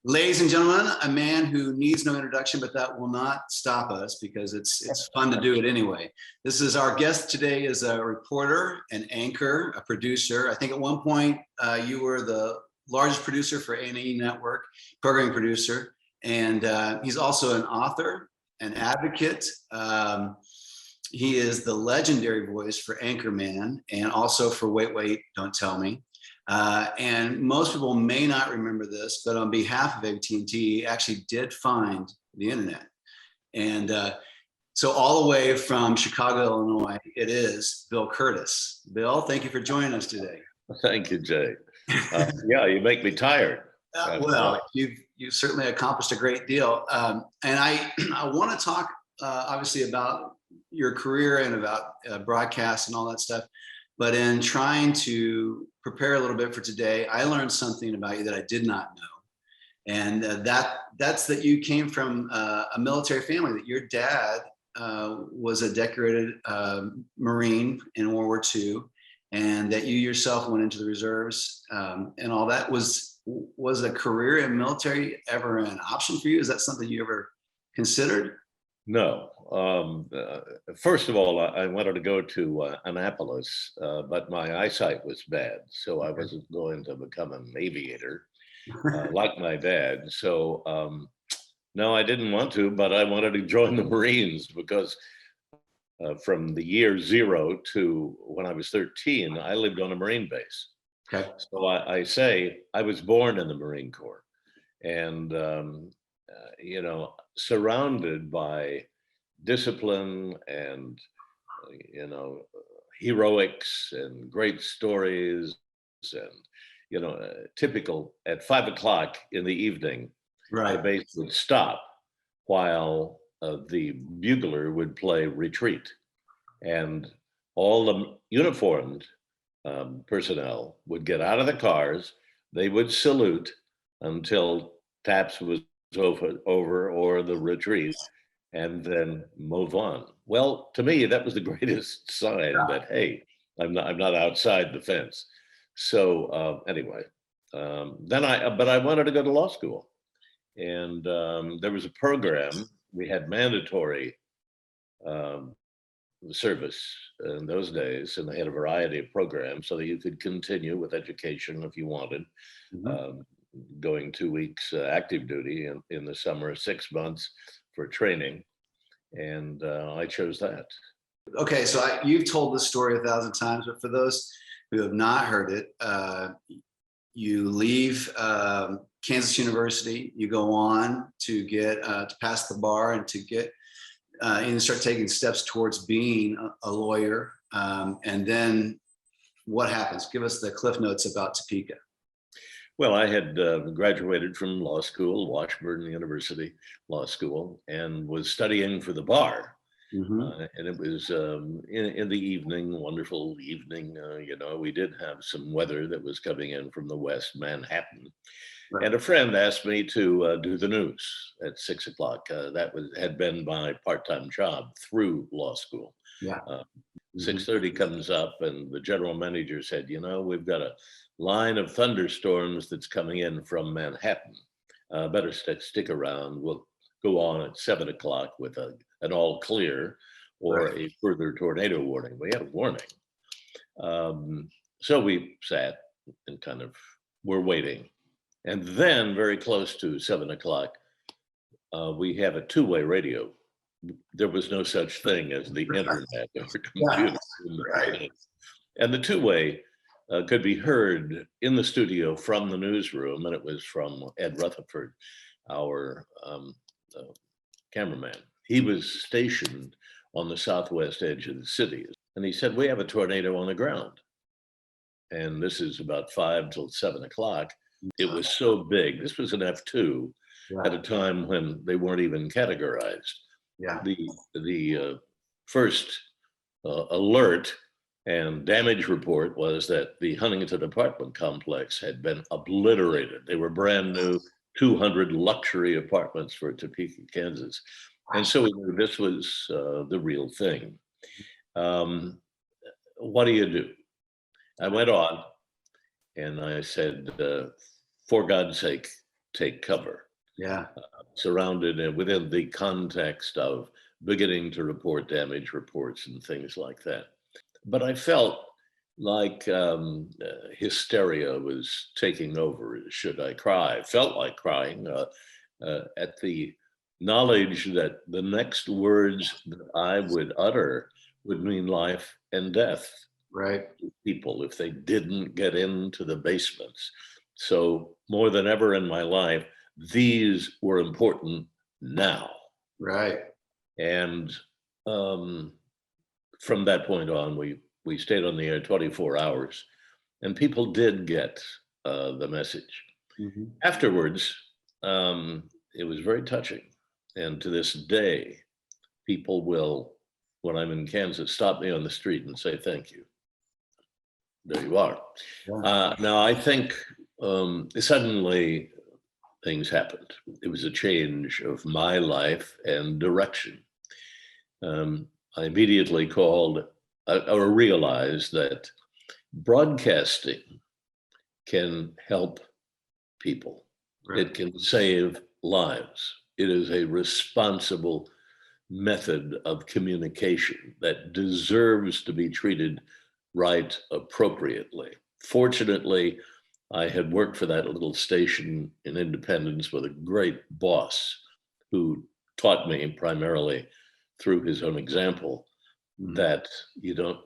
Ladies and gentlemen, a man who needs no introduction, but that will not stop us because it's fun to do it anyway. This is our guest today is a reporter, an anchor, a producer. I think at one point you were the largest producer for A&E Network, programming producer, and he's also an author, an advocate. He is the legendary voice for Anchorman and also for Wait, Wait, Don't Tell Me. And most people may not remember this, but on behalf of AT&T, he actually did find the internet. And so all the way from Chicago, Illinois, it is Bill Kurtis. Bill, thank you for joining us today. Thank you, Jay. Yeah, you make me tired. Well, you've certainly accomplished a great deal. And I want to talk, obviously, about your career and about broadcast and all that stuff. But in trying to prepare a little bit for today, I learned something about you that I did not know. And that's that you came from a military family, that your dad was a decorated Marine in World War II, and that you yourself went into the reserves and all that. Was a career in military ever an option for you? Is that something you ever considered? No. First of all, I wanted to go to Annapolis, but my eyesight was bad, so I wasn't going to become an aviator like my dad. So no, I didn't want to, but I wanted to join the Marines because from the year 0 to when I was 13, I lived on a Marine base. Okay. So I say I was born in the Marine Corps, and surrounded by discipline and heroics and great stories, and typical at 5 o'clock in the evening, Right. the base would stop while the bugler would play retreat, and all the uniformed personnel would get out of the cars. They would salute until taps was over or the retreat, and then move on. Well, to me, that was the greatest sign that, hey, I'm not outside the fence. So anyway, but I wanted to go to law school, and there was a program. We had mandatory service in those days, and they had a variety of programs so that you could continue with education if you wanted. Mm-hmm. Going 2 weeks active duty in the summer, 6 months for training, and I chose that. Okay, so you've told this story 1,000 times, but for those who have not heard it, you leave Kansas University, you go on to get to pass the bar and to get and start taking steps towards being a lawyer, and then what happens? Give us the cliff notes about Topeka. Well, I had graduated from law school, Washburn University Law School, and was studying for the bar. Mm-hmm. And it was in the evening, wonderful evening. We did have some weather that was coming in from the west, Manhattan. Right. And a friend asked me to do the news at 6 o'clock. That had been my part-time job through law school. Yeah. 6:30 comes up, and the general manager said, we've got a line of thunderstorms that's coming in from Manhattan. Better stick around. We'll go on at 7 o'clock with an all clear or a further tornado warning. We had a warning. So we sat and kind of were waiting. And then very close to 7 o'clock, we have a two-way radio. There was no such thing as the internet or computer. Right. And the two-way could be heard in the studio from the newsroom, and it was from Ed Rutherford, our cameraman. He was stationed on the southwest edge of the city, and he said, "We have a tornado on the ground." And this is about 5 till 7 o'clock. It was so big. This was an F2 at a time when they weren't even categorized. Yeah. The first alert and damage report was that the Huntington apartment complex had been obliterated. They were brand new 200 luxury apartments for Topeka, Kansas. And so we knew this was the real thing. What do you do? I went on and I said, for God's sake, take cover, Yeah. surrounded and within the context of beginning to report damage reports and things like that. But I felt like hysteria was taking over. Should I cry? I felt like crying at the knowledge that the next words that I would utter would mean life and death Right. to people if they didn't get into the basements. So more than ever in my life, these were important now. Right. And from that point on, we stayed on the air 24 hours, and people did get the message. Mhm. Afterwards, it was very touching. And to this day, people will, when I'm in Kansas, stop me on the street and say, thank you. There you are. Yeah. Now, I think suddenly things happened. It was a change of my life and direction. I immediately called or realized that broadcasting can help people. Right. It can save lives. It is a responsible method of communication that deserves to be treated right appropriately. Fortunately, I had worked for that little station in Independence with a great boss who taught me primarily through his own example Mhm. that you don't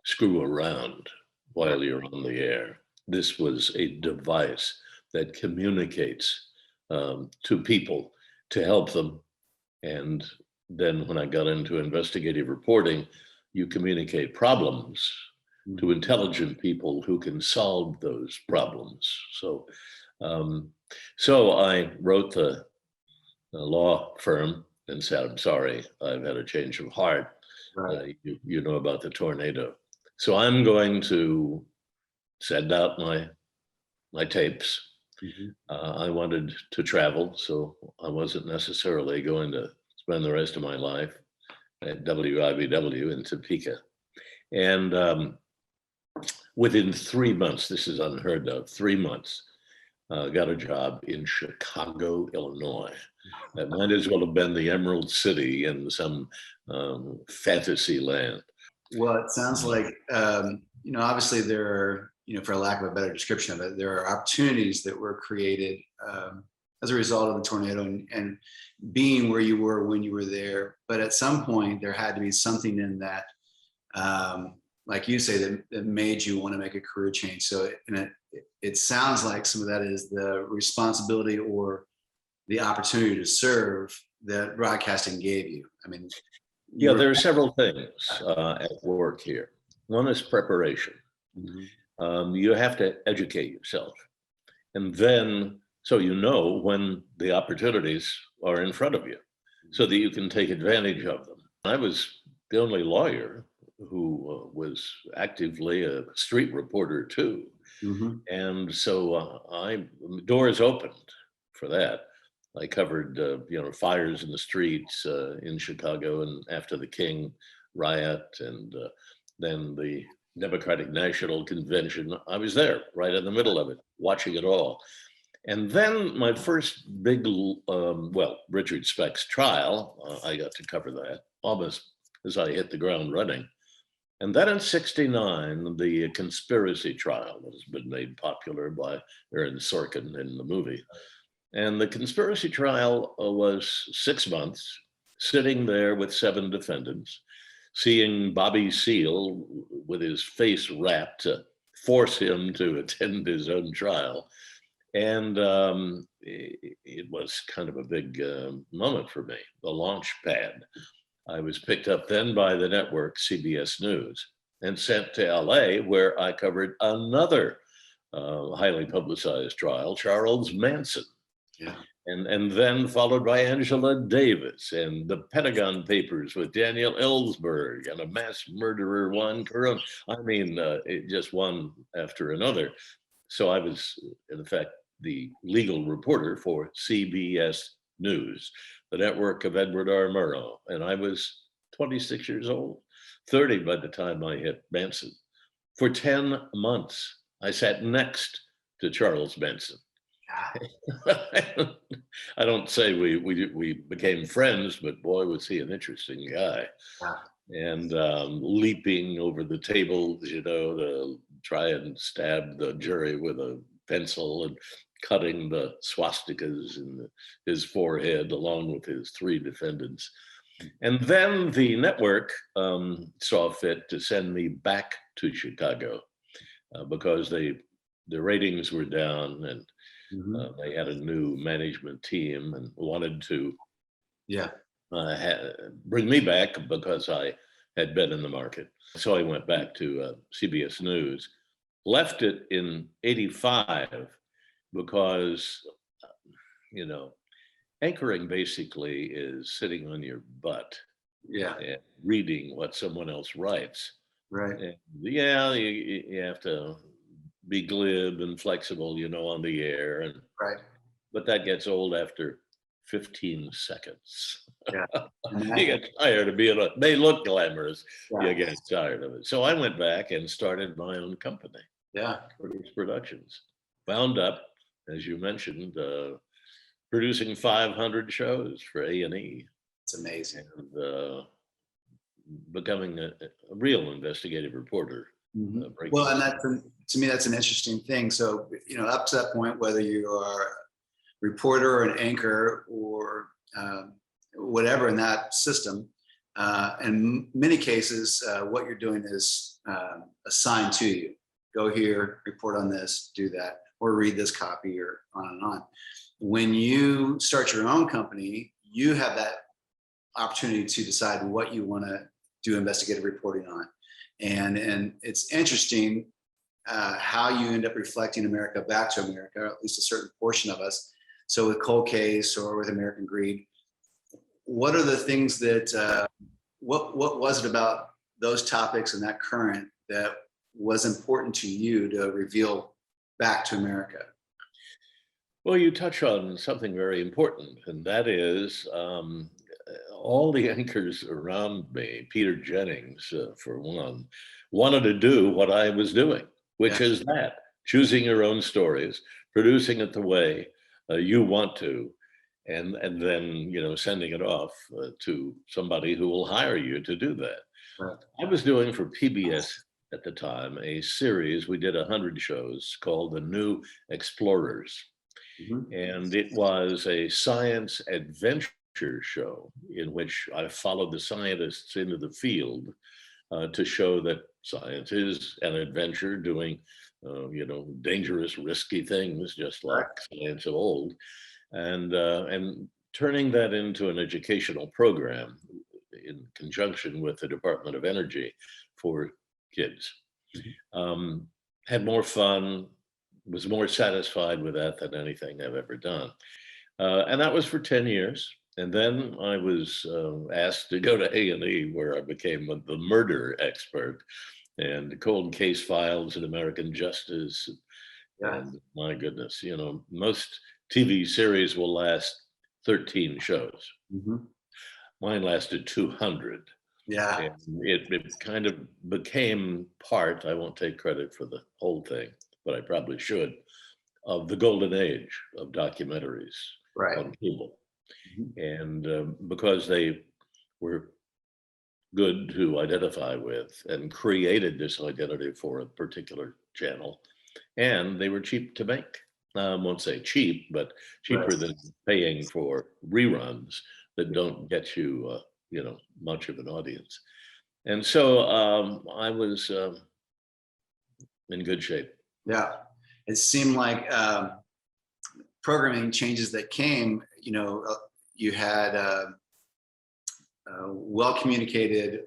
screw around while you're on the air. This was a device that communicates to people to help them. And then when I got into investigative reporting, you communicate problems to Mhm. intelligent people who can solve those problems. Um, so I wrote the law firm and said, I'm sorry, I've had a change of heart. Right. You know about the tornado. So I'm going to send out my tapes. Mhm. I wanted to travel, so I wasn't necessarily going to spend the rest of my life at WIBW in Topeka. And within 3 months, this is unheard of, 3 months, got a job in Chicago, Illinois. That might as well have been the Emerald City in some fantasy land. Well, it sounds like, obviously there are, for lack of a better description of it, there are opportunities that were created as a result of the tornado and being where you were when you were there. But at some point, there had to be something in that, like you say, that made you want to make a career change. So it sounds like some of that is the responsibility or the opportunity to serve that broadcasting gave you. I mean, you Yeah, were. there are several things at work here. One is preparation. Mhm. You have to educate yourself. And then, so you know when the opportunities are in front of you so that you can take advantage of them. I was the only lawyer who was actively a street reporter too. Mhm. And so doors opened for that. I covered, fires in the streets in Chicago and after the King riot and then the Democratic National Convention. I was there right in the middle of it, watching it all. And then my first big, Richard Speck's trial, I got to cover that almost as I hit the ground running. And then in '69, the conspiracy trial has been made popular by Aaron Sorkin in the movie. And the conspiracy trial was 6 months, sitting there with 7 defendants, seeing Bobby Seale with his face wrapped to force him to attend his own trial. And it was kind of a big moment for me, the launch pad. I was picked up then by the network CBS News and sent to LA, where I covered another highly publicized trial, Charles Manson. Yeah. And then followed by Angela Davis and the Pentagon Papers with Daniel Ellsberg and a mass murderer, Juan Corona. I mean, it just one after another. So I was, in effect, the legal reporter for CBS News, the network of Edward R. Murrow. And I was 26 years old, 30 by the time I hit Manson. For 10 months, I sat next to Charles Manson. I don't say we became friends, but boy, was he an interesting guy. Yeah. And leaping over the tables, to try and stab the jury with a pencil and cutting the swastikas in his forehead along with his three defendants. And then the network saw fit to send me back to Chicago because the ratings were down and Mhm. they had a new management team and wanted to Yeah. bring me back because I had been in the market. So I went back to CBS News, left it in '85 because, you know, anchoring basically is sitting on your butt Yeah. and reading what someone else writes. Right. And yeah, you have to be glib and flexible, on the air, Right. but that gets old after 15 seconds. Yeah. You get tired of being they look glamorous. You Yeah. get tired of it. So I went back and started my own company, Yeah. Kurtis Productions. Wound up, as you mentioned, producing 500 shows for A&E It's amazing. and becoming a real investigative reporter. Mhm. breaking Well, and stories. to me, that's an interesting thing. So, up to that point, whether you are a reporter or an anchor or whatever in that system, in many cases, what you're doing is assigned to you. Go here, report on this, do that, or read this copy, or on and on. When you start your own company, you have that opportunity to decide what you want to do investigative reporting on. And it's interesting how you end up reflecting America back to America, at least a certain portion of us. So with Cold Case or with American Greed, what are the things that, what was it about those topics and that current that was important to you to reveal back to America? Well, you touch on something very important, and that is all the anchors around me, Peter Jennings, for one, wanted to do what I was doing, which Yeah. is that choosing your own stories, producing it the way you want to, and then sending it off to somebody who will hire you to do that. Right. I was doing for PBS at the time a series. We did 100 shows called The New Explorers. Mhm. And it was a science adventure show in which I followed the scientists into the field to show that science is an adventure, doing dangerous, risky things, just like science of old, and turning that into an educational program in conjunction with the Department of Energy for kids. Mhm. Had more fun, was more satisfied with that than anything I've ever done. And that was for 10 years. And then I was asked to go to A&E, where I became the murder expert and cold case files and American justice. Yeah. And my goodness, most TV series will last 13 shows. Mhm. Mine lasted 200. Yeah. And it kind of became part, I won't take credit for the whole thing, but I probably should, of the golden age of documentaries Right. on cable. Mhm. And because they were good to identify with and created this identity for a particular channel, and they were cheap to make. I won't say cheap, but Right. cheaper than paying for reruns that don't get you, much of an audience. And so I was in good shape. Yeah. It seemed like programming changes that came, you had well communicated,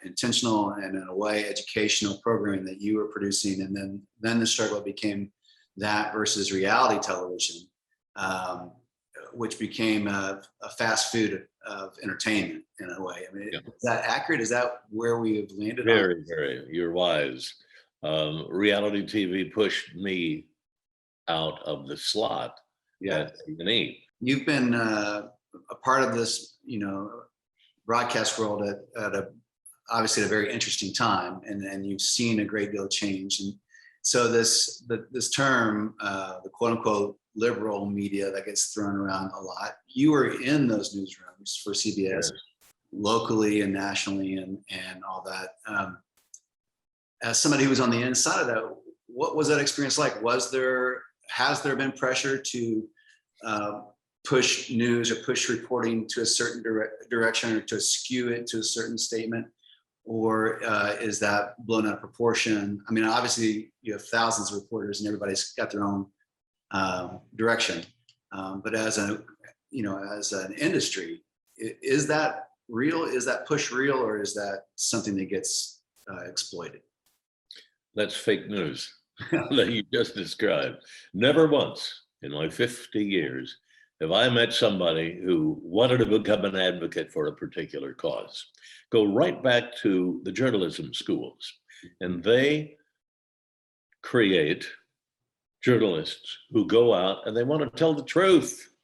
intentional, and in a way educational programming that you were producing, and then the struggle became that versus reality television, um, which became a fast food of entertainment in a way. I mean, Yeah. is that accurate? Is that where we have landed on? Very, very, you're wise. Reality TV pushed me out of the slot Yeah. at A&E. You've been a part of this, broadcast world at a obviously at a very interesting time, and you've seen a great deal of change. And so this term, the quote unquote liberal media that gets thrown around a lot. You were in those newsrooms for CBS, locally and nationally, and all that. As somebody who was on the inside of that, what was that experience like? Has there been pressure to push news or push reporting to a certain direction, or to skew it to a certain statement? Or is that blown out of proportion? I mean, obviously you have thousands of reporters and everybody's got their own direction. But as an industry, is that real? Is that push real, or is that something that gets exploited? That's fake news that you just described. Never once in my 50 years have I met somebody who wanted to become an advocate for a particular cause. Go right back to the journalism schools, and they create journalists who go out and they want to tell the truth.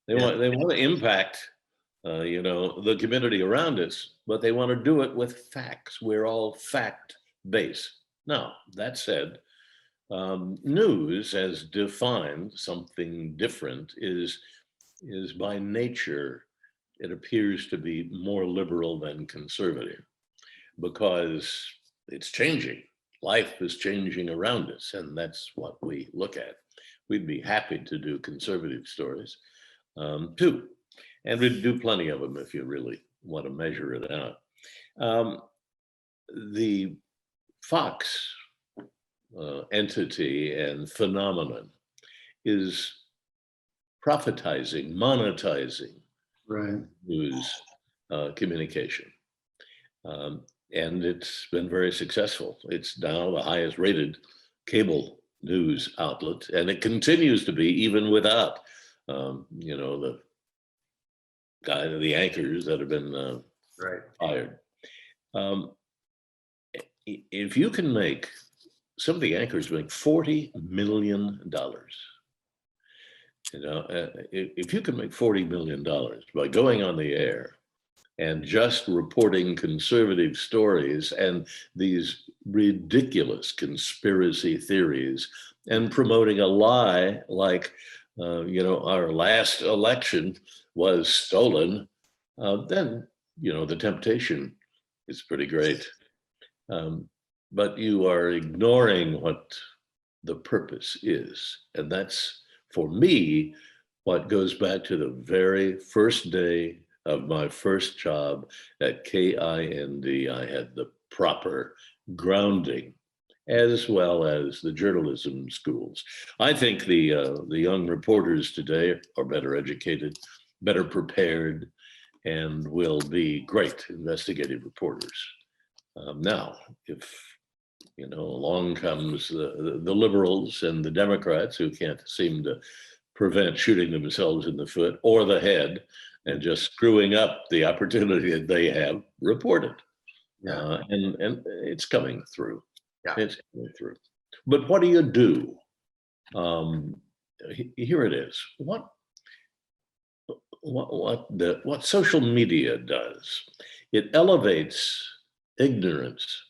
They want to impact the community around us, but they want to do it with facts. We're all fact-based. Now, that said, news as defined, something different, is by nature, it appears to be more liberal than conservative, because it's changing. Life is changing around us, and that's what we look at. We'd be happy to do conservative stories too, and we'd do plenty of them if you really want to measure it out. The Fox entity and phenomenon is monetizing news communication. And it's been very successful. It's now the highest rated cable news outlet, and it continues to be even without, the anchors that have been fired. If you can make, some of the anchors make $40 million. If you can make $40 million by going on the air and just reporting conservative stories and these ridiculous conspiracy theories, and promoting a lie like, our last election was stolen, then, the temptation is pretty great. But you are ignoring what the purpose is. And that's, for me, what goes back to the very first day of my first job at KIND. I had the proper grounding, as well as the journalism schools. I think the young reporters today are better educated, better prepared, and will be great investigative reporters. Now, if along comes the liberals and the Democrats, who can't seem to prevent shooting themselves in the foot or the head and just screwing up the opportunity that they have reported. And it's coming through. It's coming through. But what do you do? Here it is. What social media does, it elevates ignorance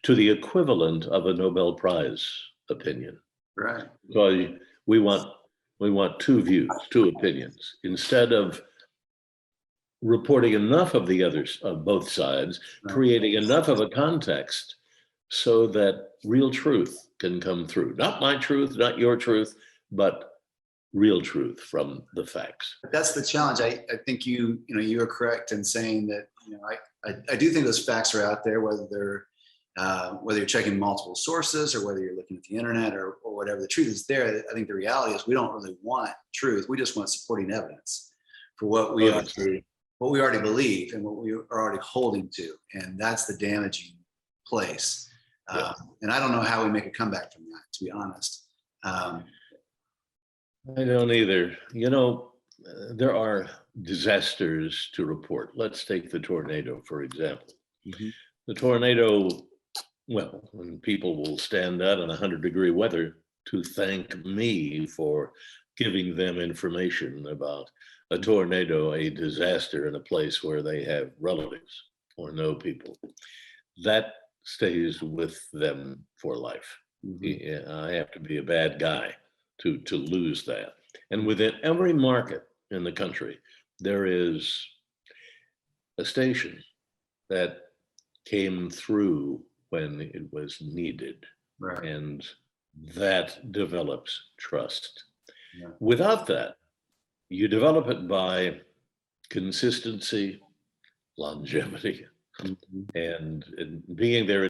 to the equivalent of a Nobel Prize opinion. Right. So we want two views, two opinions, instead of reporting enough of the others, of both sides, creating enough of a context so that real truth can come through. Not my truth, not your truth, but real truth from the facts. That's the challenge. I think you are correct in saying that, I do think those facts are out there, whether you're checking multiple sources or whether you're looking at the internet or whatever. The truth is there. I think the reality is we don't really want truth. We just want supporting evidence for what we already believe and what we are already holding to. And that's the damaging place. And I don't know how we make a comeback from that, to be honest. I don't either. There are disasters to report. Let's take the tornado, for example. Mm-hmm. The tornado, when people will stand out in 100-degree weather to thank me for giving them information about a tornado, a disaster in a place where they have relatives or know people, that stays with them for life. Mm-hmm. I have to be a bad guy to lose that. And within every market in the country, there is a station that came through when it was needed. Right. And that develops trust. Yeah. Without that, you develop it by consistency, longevity, Mhm. and being there.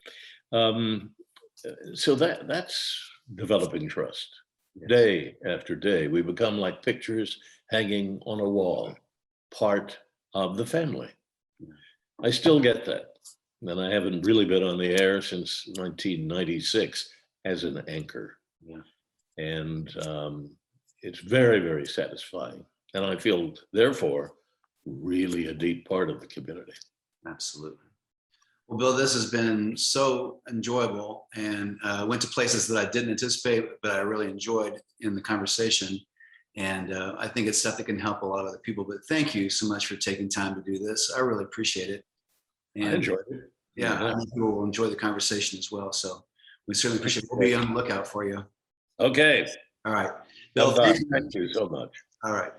Um, so that's developing trust. Yes. Day after day, we become like pictures hanging on a wall, part of the family. Yeah. I still get that. And I haven't really been on the air since 1996 as an anchor. Yeah. And it's very, very satisfying. And I feel, therefore, really a deep part of the community. Absolutely. Well, Bill, this has been so enjoyable, and went to places that I didn't anticipate, but I really enjoyed in the conversation. And I think it's stuff that can help a lot of other people. But thank you so much for taking time to do this. I really appreciate it. I And enjoyed it. yeah, I think people will enjoy the conversation as well. So we certainly appreciate it. We'll be on the lookout for you. Okay. All right. Bill, Come back. thank you. Thank you so much. All right.